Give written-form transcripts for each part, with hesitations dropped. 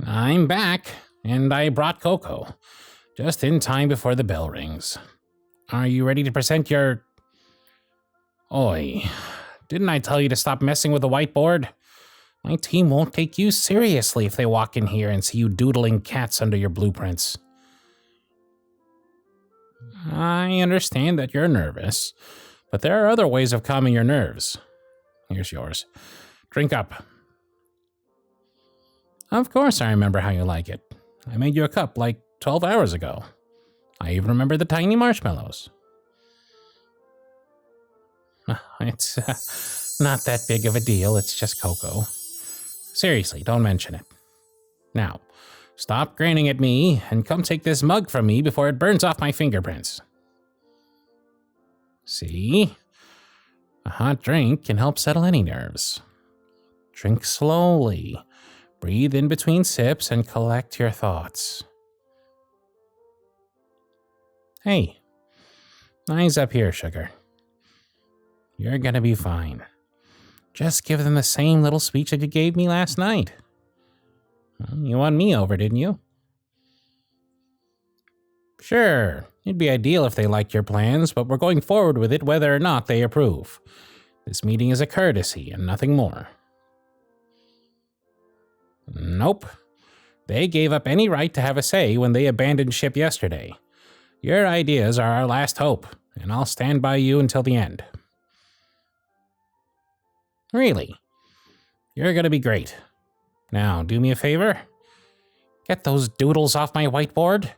I'm back, and I brought cocoa, just in time before the bell rings. Are you ready to present your... Oi, didn't I tell you to stop messing with the whiteboard? My team won't take you seriously if they walk in here and see you doodling cats under your blueprints. I understand that you're nervous, but there are other ways of calming your nerves. Here's yours. Drink up. Of course I remember how you like it. I made you a cup like 12 hours ago. I even remember the tiny marshmallows. It's not that big of a deal, it's just cocoa. Seriously, don't mention it. Now, stop grinning at me and come take this mug from me before it burns off my fingerprints. See? A hot drink can help settle any nerves. Drink slowly. Breathe in between sips and collect your thoughts. Hey, eyes up here, sugar. You're gonna be fine. Just give them the same little speech that you gave me last night. You won me over, didn't you? Sure, it'd be ideal if they liked your plans, but we're going forward with it whether or not they approve. This meeting is a courtesy and nothing more. Nope. They gave up any right to have a say when they abandoned ship yesterday. Your ideas are our last hope, and I'll stand by you until the end. Really? You're gonna be great. Now, do me a favor. Get those doodles off my whiteboard.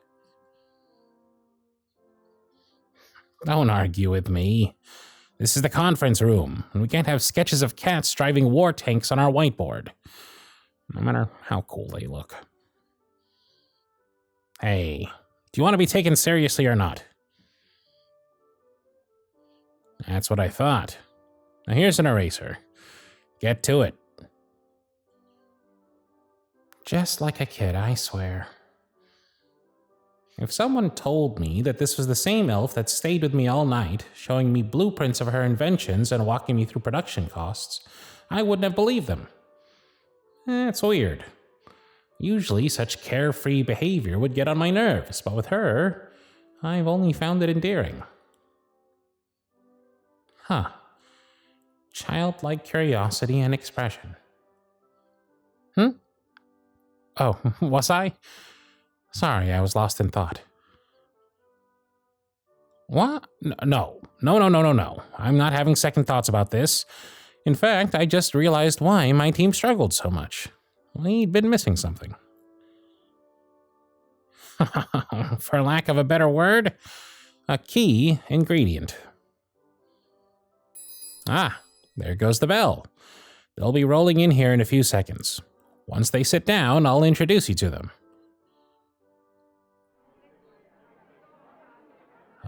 Don't argue with me. This is the conference room, and we can't have sketches of cats driving war tanks on our whiteboard. No matter how cool they look. Hey, do you want to be taken seriously or not? That's what I thought. Now here's an eraser. Get to it. Just like a kid, I swear. If someone told me that this was the same elf that stayed with me all night, showing me blueprints of her inventions and walking me through production costs, I wouldn't have believed them. It's weird. Usually such carefree behavior would get on my nerves, but with her, I've only found it endearing. Huh. Childlike curiosity and expression. Oh, was I? Sorry, I was lost in thought. What? No. I'm not having second thoughts about this. In fact, I just realized why my team struggled so much. We'd been missing something. For lack of a better word, a key ingredient. Ah, there goes the bell. They'll be rolling in here in a few seconds. Once they sit down, I'll introduce you to them.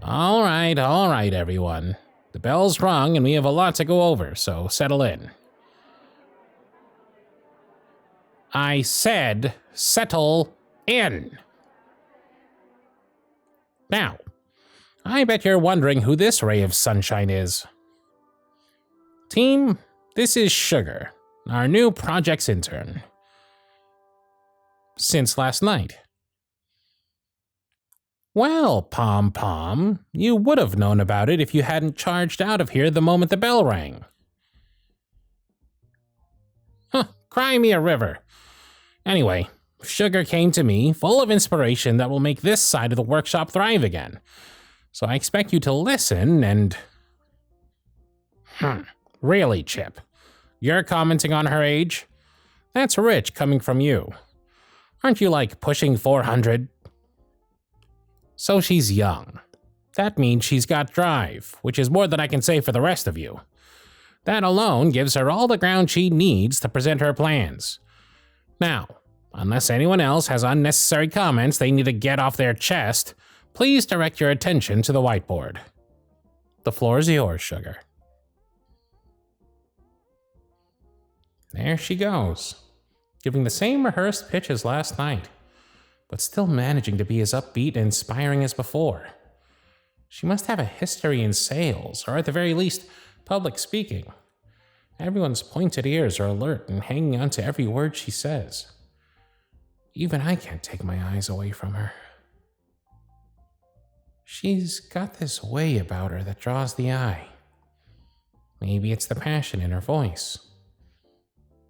All right, everyone. The bell's rung and we have a lot to go over, so settle in. I said settle in. Now, I bet you're wondering who this ray of sunshine is. Team, this is Sugar, our new project's intern. Since last night. Well, Pom-Pom, you would have known about it if you hadn't charged out of here the moment the bell rang. Cry me a river. Anyway, Sugar came to me, full of inspiration that will make this side of the workshop thrive again. So I expect you to listen and... Really, Chip? You're commenting on her age? That's rich coming from you. Aren't you like pushing 400? So she's young. That means she's got drive, which is more than I can say for the rest of you. That alone gives her all the ground she needs to present her plans. Now, unless anyone else has unnecessary comments they need to get off their chest, please direct your attention to the whiteboard. The floor is yours, Sugar. There she goes, giving the same rehearsed pitch as last night, but still managing to be as upbeat and inspiring as before. She must have a history in sales, or at the very least, public speaking. Everyone's pointed ears are alert and hanging on to every word she says. Even I can't take my eyes away from her. She's got this way about her that draws the eye. Maybe it's the passion in her voice.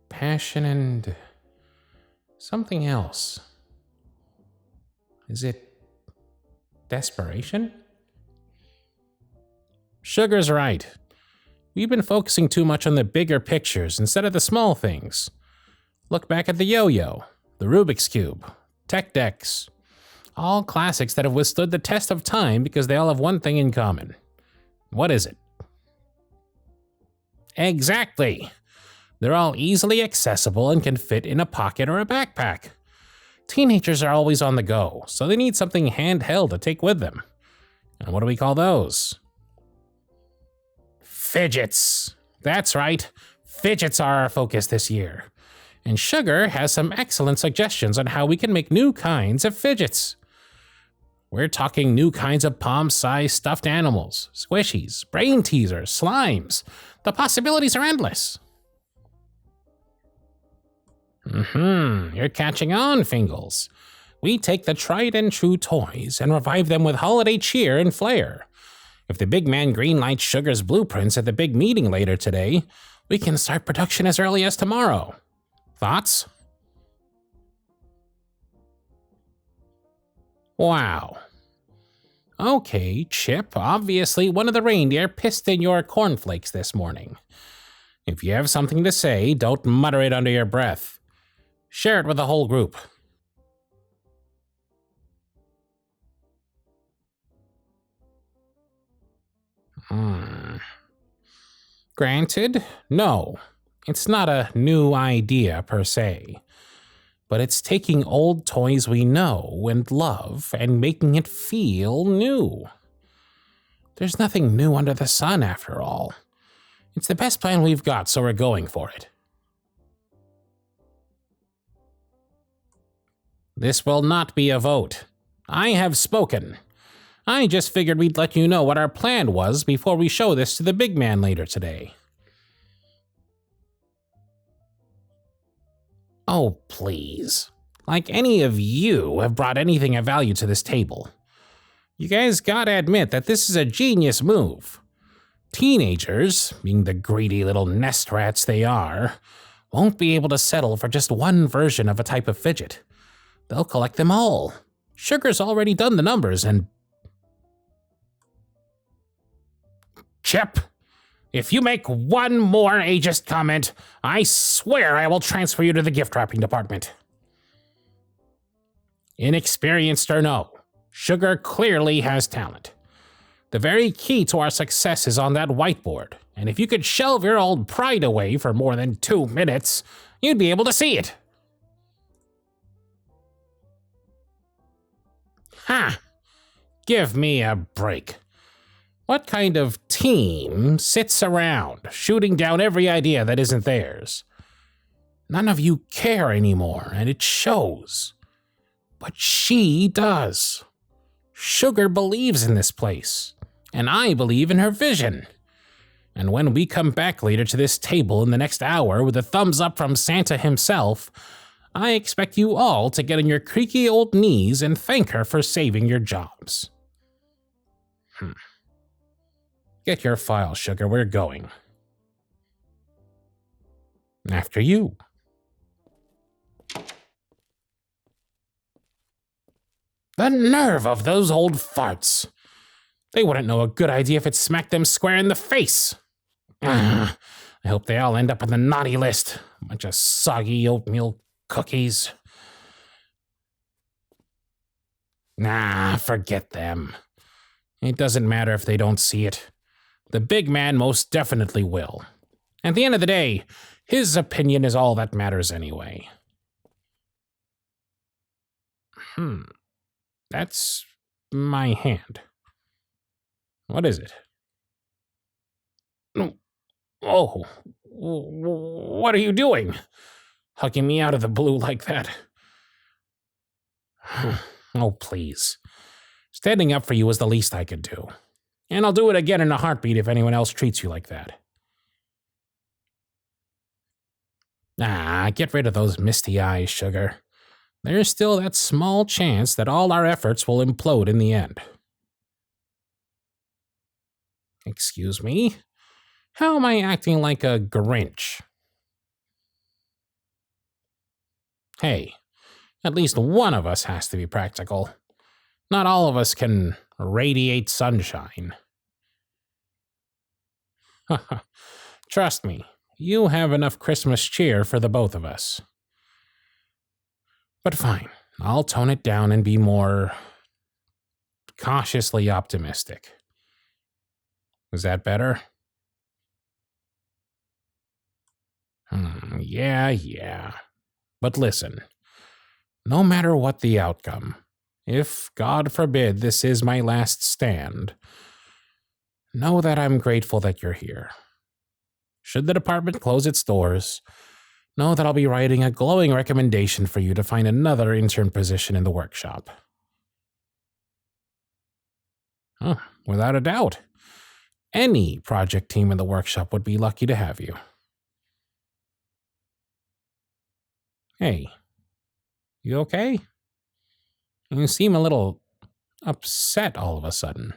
Passion and something else. Is it desperation? Sugar's right. We've been focusing too much on the bigger pictures instead of the small things. Look back at the yo-yo, the Rubik's Cube, tech decks. All classics that have withstood the test of time because they all have one thing in common. What is it? Exactly. They're all easily accessible and can fit in a pocket or a backpack. Teenagers are always on the go, so they need something handheld to take with them. And what do we call those? Fidgets. That's right. Fidgets are our focus this year. And Sugar has some excellent suggestions on how we can make new kinds of fidgets. We're talking new kinds of palm-sized stuffed animals, squishies, brain teasers, slimes. The possibilities are endless. You're catching on, Fingles. We take the tried and true toys and revive them with holiday cheer and flair. If the big man greenlights Sugar's blueprints at the big meeting later today, we can start production as early as tomorrow. Thoughts? Wow. Okay, Chip, obviously one of the reindeer pissed in your cornflakes this morning. If you have something to say, don't mutter it under your breath. Share it with the whole group. Granted, no. It's not a new idea per se. But it's taking old toys we know and love and making it feel new. There's nothing new under the sun, after all. It's the best plan we've got, so we're going for it. This will not be a vote. I have spoken. I just figured we'd let you know what our plan was before we show this to the big man later today. Oh, please. Like any of you have brought anything of value to this table. You guys gotta admit that this is a genius move. Teenagers, being the greedy little nest rats they are, won't be able to settle for just one version of a type of fidget. They'll collect them all. Sugar's already done the numbers and... Chip, if you make one more ageist comment, I swear I will transfer you to the gift wrapping department. Inexperienced or no, Sugar clearly has talent. The very key to our success is on that whiteboard, and if you could shelve your old pride away for more than 2 minutes, you'd be able to see it. Ha! Give me a break. What kind of team sits around, shooting down every idea that isn't theirs? None of you care anymore, and it shows. But she does. Sugar believes in this place, and I believe in her vision. And when we come back later to this table in the next hour with a thumbs up from Santa himself, I expect you all to get on your creaky old knees and thank her for saving your jobs. Get your file, Sugar, we're going. After you. The nerve of those old farts. They wouldn't know a good idea if it smacked them square in the face. I hope they all end up on the naughty list. A bunch of soggy oatmeal cookies. Nah, forget them. It doesn't matter if they don't see it. The big man most definitely will. At the end of the day, his opinion is all that matters anyway. That's my hand. What is it? Oh, what are you doing? Hugging me out of the blue like that? Oh, please. Standing up for you is the least I could do. And I'll do it again in a heartbeat if anyone else treats you like that. Get rid of those misty eyes, Sugar. there's still that small chance that all our efforts will implode in the end. Excuse me? How am I acting like a Grinch? Hey, at least one of us has to be practical. Not all of us can radiate sunshine. Trust me, you have enough Christmas cheer for the both of us. But fine, I'll tone it down and be more cautiously optimistic. Is that better? Yeah. But listen, no matter what the outcome, if, God forbid, this is my last stand, know that I'm grateful that you're here. Should the department close its doors, know that I'll be writing a glowing recommendation for you to find another intern position in the workshop. Oh, without a doubt. Any project team in the workshop would be lucky to have you. Hey, you okay? You seem a little upset all of a sudden.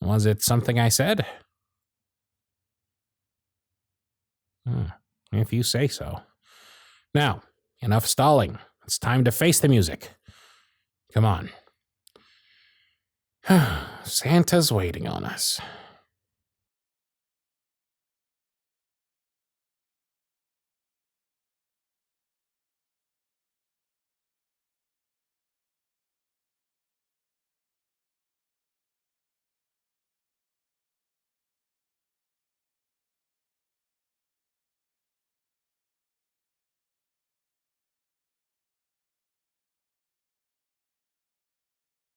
Was it something I said? If you say so. Now, enough stalling. It's time to face the music. Come on. Santa's waiting on us.